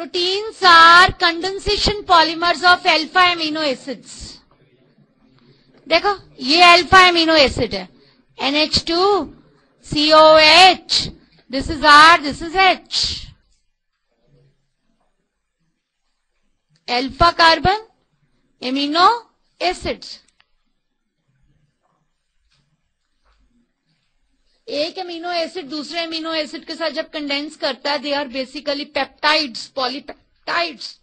proteins are condensation polymers of alpha amino acids. देखो ये alpha amino acid है, NH2 COH, this is R, this is H. Alpha carbon amino acids. एक amino acid दूसरे amino acid के साथ जब condense करता है, they are basically peptides, polypeptides.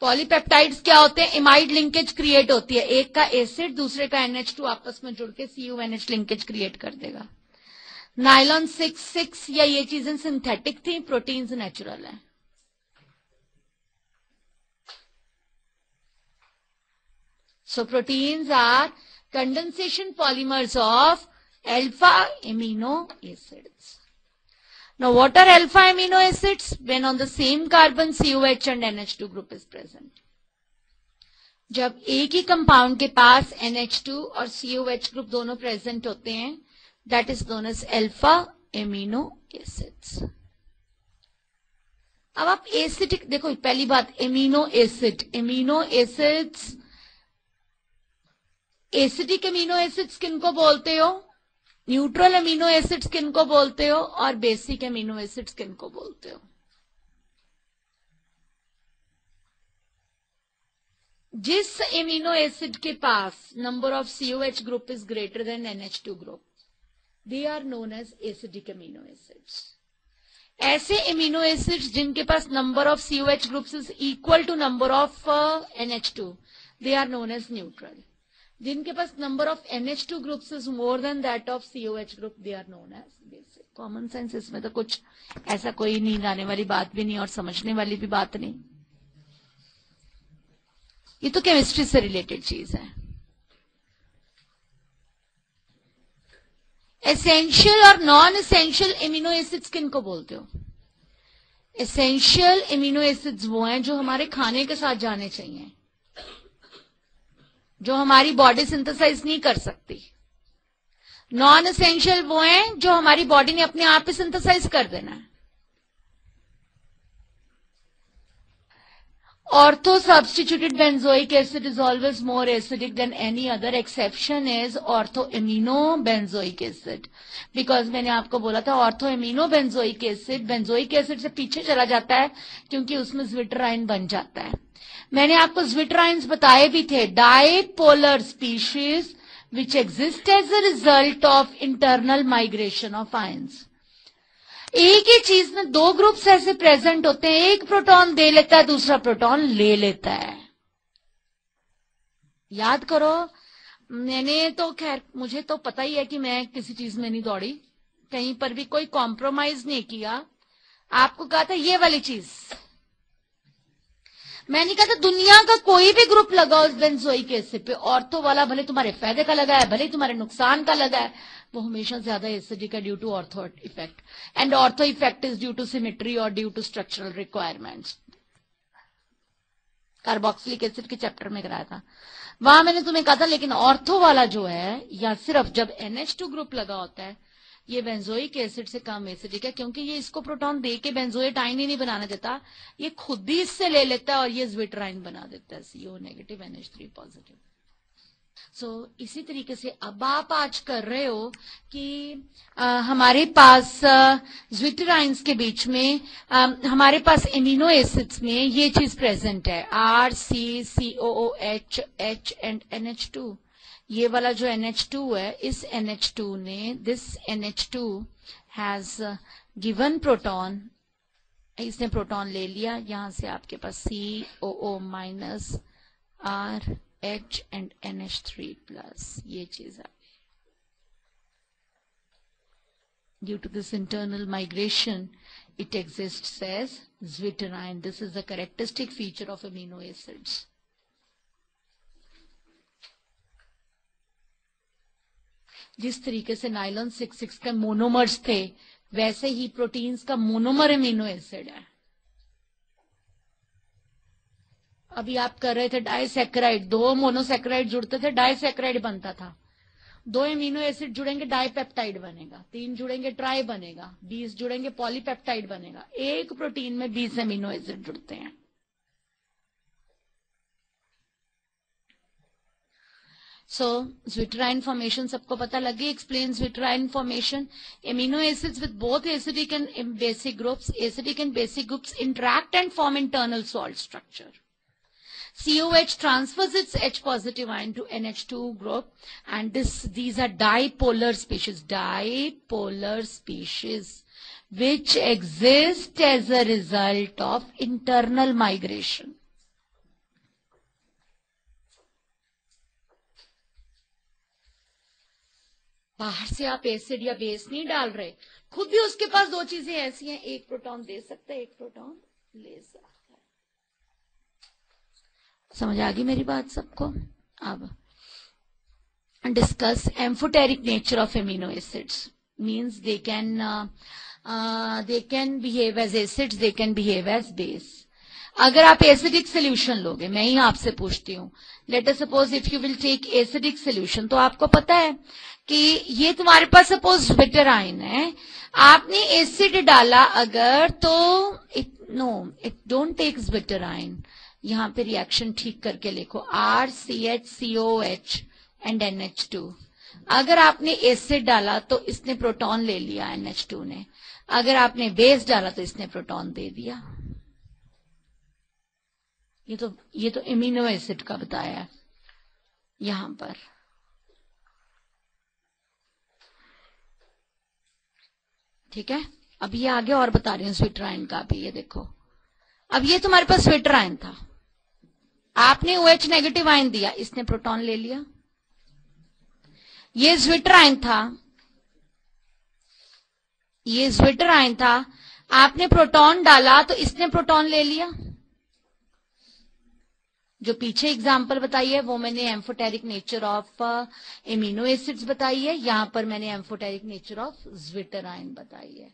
Polypeptides क्या होते हैं? इमाइड लिंकेज क्रिएट होती है, एक का एसिड दूसरे का NH2 आपस में जुड़ के CuNH लिंकेज क्रिएट कर देगा. नायलॉन 6 या ये चीजें सिंथेटिक थी, प्रोटीन्स नेचुरल है. So proteins are condensation polymers of alpha amino acids. Now what are alpha amino acids? When on the same carbon COH and NH2 group is present. जब एक ही compound के पास NH2 और COH group दोनों present होते हैं, that is known as alpha amino acids. अब आप acidic देखो, पहली बात amino acids, acidic amino acids किनको बोलते हो, न्यूट्रल एमिनो एसिड्स किनको बोलते हो, और बेसिक एमिनो एसिड्स किनको बोलते हो. जिस एमिनो एसिड के पास number of COH group is greater than NH2 group, they are known as acidic amino acids. ऐसे एमिनो एसिड्स जिनके पास number of COH groups is equal to number of NH2, they are known as neutral. जिनके पास number of NH2 groups is more than that of COH group, they are known as basic. Common sense इसमें तो कुछ ऐसा कोई नींद आने वाली बात भी नहीं और समझने वाली भी बात नहीं. ये तो केमिस्ट्री से रिलेटेड चीज है. एसेंशियल और नॉन एसेंशियल एमिनो एसिड्स किनको बोलते हो? एसेंशियल एमिनो एसिड्स वो हैं जो हमारे खाने के साथ जाने चाहिए, जो हमारी बॉडी सिंथेसाइज नहीं कर सकती. नॉन एसेंशियल वो हैं जो हमारी बॉडी ने अपने आप ही सिंथेसाइज कर देना है. Ortho substituted benzoic acid is always more acidic then any other. Exception is ortho amino benzoic acid, because मैंने आपको बोला था ऑर्थो एमिनो बेंजोइक एसिड से पीछे चला जाता है क्योंकि उसमें ज्विटराइन बन जाता है. मैंने आपको ज्विटराइन्स बताए भी थे, dipolar species which exist as a result of internal migration of ions. एक ही चीज में दो ग्रुप्स ऐसे प्रेजेंट होते हैं, एक प्रोटॉन दे लेता है, दूसरा प्रोटॉन ले लेता है. याद करो, मैंने तो खैर मुझे तो पता ही है कि मैं किसी चीज में नहीं दौड़ी, कहीं पर भी कोई कॉम्प्रोमाइज नहीं किया. आपको कहा था ये वाली चीज, मैंने कहा था दुनिया का कोई भी ग्रुप लगाओ इस बेंजोइक एसिड पे, ऑर्थो वाला भले तुम्हारे फायदे का लगा है भले तुम्हारे नुकसान का लगा है, वो हमेशा ज्यादा एसिडिक है due to ortho effect. And ortho effect is due to symmetry और due to structural requirements. Carboxylic acid के चैप्टर में कराया था, वहां मैंने तुम्हें कहा था. लेकिन ऑर्थो वाला जो है, या सिर्फ जब NH2 ग्रुप लगा होता है, ये बेंजोइक एसिड से कम एसिडिक है, क्योंकि ये इसको प्रोटॉन दे के बेंजोएटाइन ही नहीं बनाने देता, ये खुद ही इससे ले लेता है और ये ज्विटराइन बना देता है, CO नेगेटिव NH3 पॉजिटिव. सो इसी तरीके से अब आप आज कर रहे हो कि हमारे पास ज्विटराइन्स के बीच में हमारे पास एमिनो एसिड्स में ये चीज प्रेजेंट है, R, C, COOH, H and NH2. ये वाला जो NH2 है, इस NH2 ने, this NH2 has given proton, इसने प्रोटॉन ले लिया, यहां से आपके पास COO minus R, H and NH3 plus, ये चीज है. Due to this internal migration it exists as zwitterine. This is the characteristic feature of amino acids. जिस तरीके से नाइलॉन 6 के मोनोमर्स थे, वैसे ही प्रोटीन्स का मोनोमर एमिनो एसिड है. अभी आप कर रहे थे डाइसैकेराइड, दो मोनोसैकेराइड जुड़ते थे, डाइसैकेराइड बनता था. 2 एमिनो एसिड जुड़ेंगे डाइपेप्टाइड बनेगा, 3 जुड़ेंगे ट्राई बनेगा, 20 जुड़ेंगे पॉलीपेप्टाइड बनेगा। एक प्रोटीन में 20 एमिनो एसिड जुड़ते हैं। सो ज्विटराइन फॉर्मेशन सबको पता लगी। Explain zwitterion formation. Amino acids with both acidic and basic groups, acidic and basic groups interact and form internal salt structure. COH transfers its H positive ion to NH2 group, and these are dipolar species, which exist as a result of internal migration. बाहर से आप acid या base नहीं डाल रहे, खुद भी उसके पास 2 चीजें ऐसी हैं, एक प्रोटॉन दे सकता है, एक प्रोटॉन ले सकता है। समझ आ गई मेरी बात सबको? अब discuss amphoteric nature of amino acids. Means they can behave as acids, they can behave as base. अगर आप एसिडिक सोल्यूशन लोगे, मैं ही आपसे पूछती हूँ, let us suppose if you will take acidic solution, तो आपको पता है कि ये तुम्हारे पास सपोज ज्विटराइन है, आपने एसिड डाला अगर, तो इट डोंट टेक ज्विटराइन। यहां पे रिएक्शन ठीक करके लिखो, RCHCOH एंड NH2। अगर आपने एसिड डाला तो इसने प्रोटॉन ले लिया NH2 ने, अगर आपने बेस डाला तो इसने प्रोटॉन दे दिया। ये तो एमिनो एसिड का बताया यहां पर। ठीक है, अब ये आगे और बता रही हूं ज्विटराइन का भी। ये देखो, अब ये तुम्हारे पास ज्विटराइन था, आपने OH नेगेटिव आयन दिया, इसने प्रोटॉन ले लिया। ये ज्विटराइन था, आपने प्रोटॉन डाला तो इसने प्रोटॉन ले लिया। जो पीछे एग्जाम्पल बताई है वो मैंने amphoteric nature of amino acids बताई है, यहां पर मैंने एम्फोटेरिक नेचर ऑफ ज्विटराइन बताई है।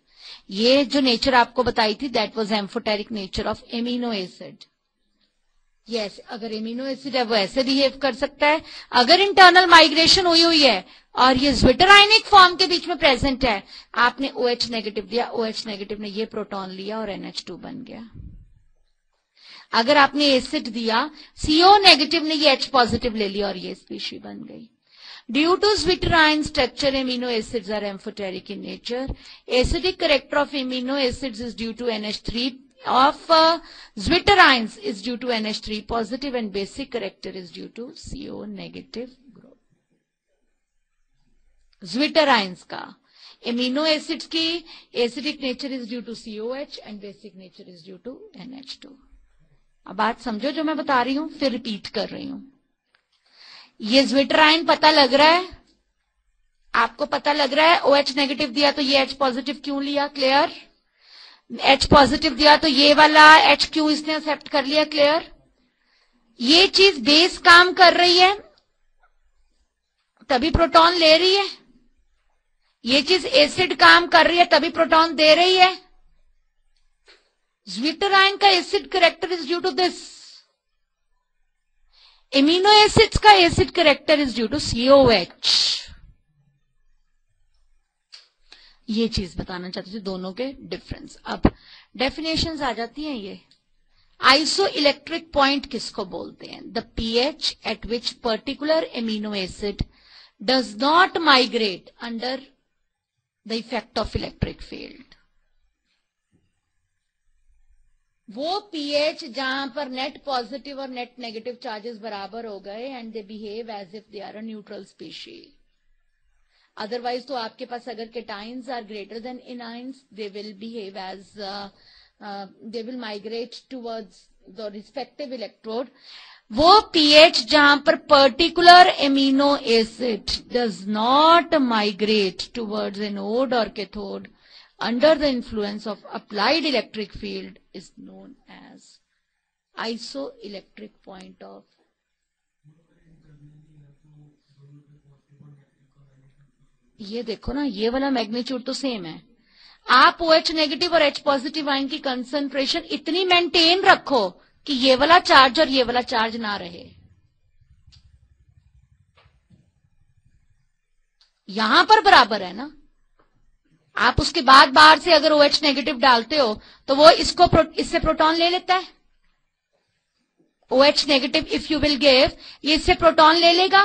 ये जो नेचर आपको बताई थी that was amphoteric nature of amino acid. Yes, अगर एमिनो एसिड है वो ऐसे बिहेव कर सकता है, अगर इंटरनल माइग्रेशन हुई है और ये ज्विटराइनिक फॉर्म के बीच में प्रेजेंट है, आपने OH नेगेटिव दिया, OH नेगेटिव ने ये प्रोटॉन लिया और NH2 बन गया। अगर आपने एसिड दिया, CO नेगेटिव ने ये H पॉजिटिव ले लिया और ये स्पीशी बन गई। Due to zwitterine structure, amino acids are amphoteric in nature. Acidic character of amino acids is due to NH3 of zwitterines is due to NH3 positive, and basic character is due to CO negative group. Zwitterines का amino acids की acidic nature is due to COH and basic nature is due to NH2. अब बात समझो जो मैं बता रही हूं, फिर रिपीट कर रही हूं। ये ज्विटराइन पता लग रहा है आपको, पता लग रहा है OH नेगेटिव दिया तो ये H पॉजिटिव क्यों लिया, क्लियर? H पॉजिटिव दिया तो ये वाला H क्यों इसने एक्सेप्ट कर लिया, क्लियर? ये चीज बेस काम कर रही है तभी प्रोटॉन ले रही है, ये चीज एसिड काम कर रही है तभी प्रोटॉन दे रही है। ज्विटराइन का acid character is due to this, amino acids का acid character is due to COH। ये चीज बताना चाहती थी, दोनों के डिफरेंस। अब डेफिनेशंस आ जाती हैं। ये आइसो इलेक्ट्रिक पॉइंट किसको बोलते हैं? The pH at which particular amino acid does not migrate under the effect of electric field. वो pH जहां पर नेट पॉजिटिव और नेट नेगेटिव चार्जेस बराबर हो गए and they behave as if they are a neutral species. Otherwise तो आपके पास अगर cations are greater than anions, they will behave as they will migrate towards the respective electrode. वो pH जहां पर particular amino acid does not migrate towards anode और cathode under the influence of applied electric field is known as isoelectric point of। ये देखो ना, ये वाला magnitude तो सेम है। आप OH नेगेटिव और H पॉजिटिव आयन की कंसंट्रेशन इतनी मेंटेन रखो कि ये वाला चार्ज और ये वाला चार्ज ना रहे। यहां पर बराबर है ना। आप उसके बाद बाहर से अगर OH नेगेटिव डालते हो तो वो इससे प्रोटॉन ले लेता है। OH negative if you will give, ये इससे प्रोटॉन ले लेगा।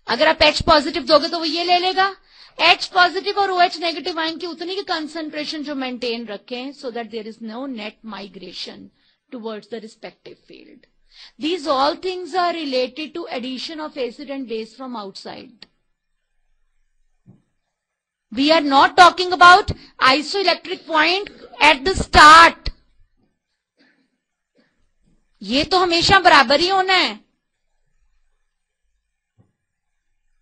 अगर आप H पॉजिटिव दोगे तो वो ये ले लेगा। H पॉजिटिव और OH नेगेटिव आयन की उतनी की कंसंट्रेशन जो मेंटेन रखें, so that there is no net migration towards the respective field. These all things are related to addition of acid and base from outside. We are not talking about isoelectric point at the start. ये तो हमेशा बराबर ही होना है।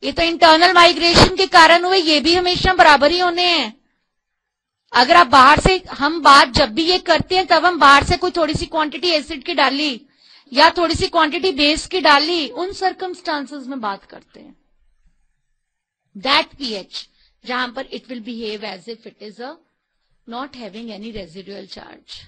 ये तो internal migration के कारण हुए, ये भी हमेशा बराबर ही होने हैं। अगर आप बाहर से, हम बात जब भी ये करते हैं तब हम बाहर से कोई थोड़ी सी क्वांटिटी एसिड की डाली या थोड़ी सी क्वांटिटी बेस की डाली, उन सर्कमस्टांसेस में बात करते हैं। दैट pH जहां पर it will behave as if it is a not having any residual charge.